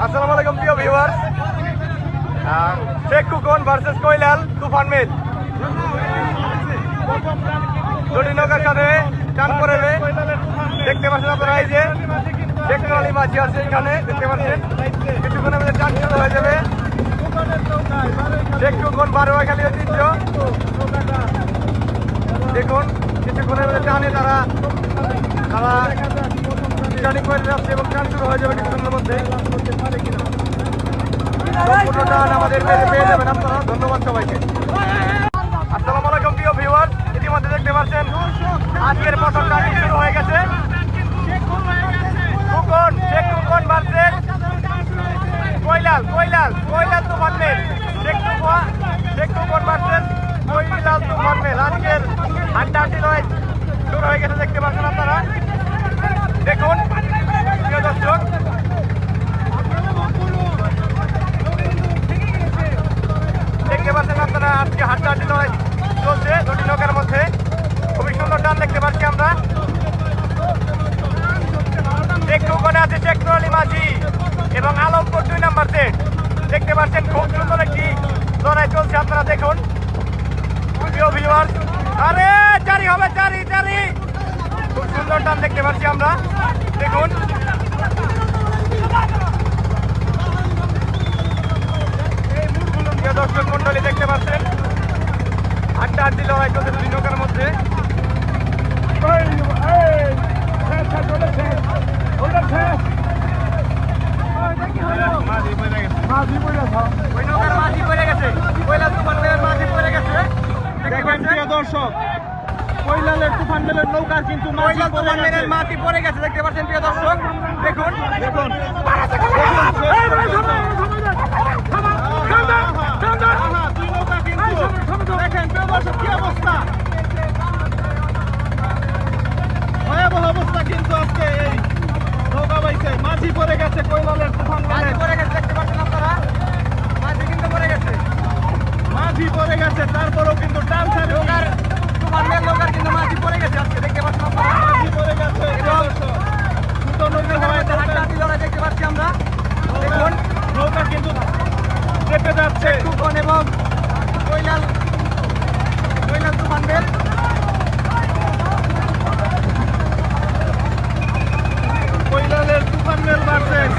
আসসালামু আলাইকুম প্রিয় ভিউয়ার্স, শেখ খোকন ভার্সেস কৈলাল তুফান মিল। দুটি নৌকার সাথে টান করে দেখতে পাচ্ছেন আপনারা, এই যে টেকনোলজি মাঝি আছে এখানে দেখতে পাচ্ছেন। কিছুক্ষণের মধ্যে টান শুরু হয়ে যাবে। শেখ খোকন বারোয়াখালী ঐতিহ্য, দেখুন কিছুক্ষণের মধ্যে টানে তারা রিটার্নিং করে যাচ্ছে এবং টান শুরু হয়ে যাবে কিছুক্ষণের মধ্যে। সম্পূর্ণ টান আমাদের পেয়ে যাবেন আপনারা। ধন্যবাদ সবাইকে। আসসালামু আলাইকুম প্রিয় ভিউয়ার্স, ইতিমধ্যে দেখতে পাচ্ছেন আজকের প্রথম টার্নিং শুরু হয়ে গেছে। শেখ খোকন ভার্সেস কৈলাল তুফান মিল। শেখ খোকন ভার্সেস কৈলাল তুফান মিল। আজকের হাড্ডাহাড্ডি লড়াই শুরু হয়ে গেছে দেখতে পাচ্ছেন আপনারা। দেখুন প্রিয় দর্শক, দেখতে পাচ্ছেন আপনারা আজকে হাড্ডাহাড্ডি লড়াই চলছে দুটি নৌকার মধ্যে। খুবই সুন্দর টান দেখতে পাচ্ছি আমরা। শেখ খোকনে আছে টেকনোলজি মাঝি এবং আলমপুর 2 নাম্বার সেট। দেখতে পাচ্ছেন খুব সুন্দর একটি লড়াই চলছে, আপনারা দেখুন প্রিয় ভিউয়ার্স। আরে চারি হবে, চারি খুব সুন্দর টান দেখতে পাচ্ছি আমরা। দেখুন দর্শক মন্ডলী দেখতে পাচ্ছেন হাড্ডাহাড্ডি লড়াই চলছে দুই নৌকার মধ্যে। দর্শক, কৈলালের তুফান মেলের নৌকা কিন্তু মাটি পড়ে গেছে দেখতে পাচ্ছেন প্রিয় দর্শক। দেখুন দেখুন কি অবস্থা, ভয়াবহ অবস্থা কিন্তু আজকে এই নৌকা বাইছে। মাঝি পড়ে গেছে, কৈলালের তুফান মেলের পড়ে গেছে দেখতে পাচ্ছেন আপনারা। মাটি কিন্তু পড়ে গেছে, মাঝি পড়ে গেছে, তারপরেও কিন্তু টান ছাড়ে তুফান মেল নৌকার কিন্তু মাটি পড়ে গেছে আজকে দেখতে পাচ্ছেন আপনারা। মাঝি পড়ে গেছে। দুটো নৌকা হাড্ডাহাড্ডি লড়াই দেখতে পাচ্ছি আমরা। দেখুন নৌকা কিন্তু চেপে যাচ্ছে। খোকন এবং কৈলাল তুফান মেল। কৈলালের তুফান মেল ভার্সেস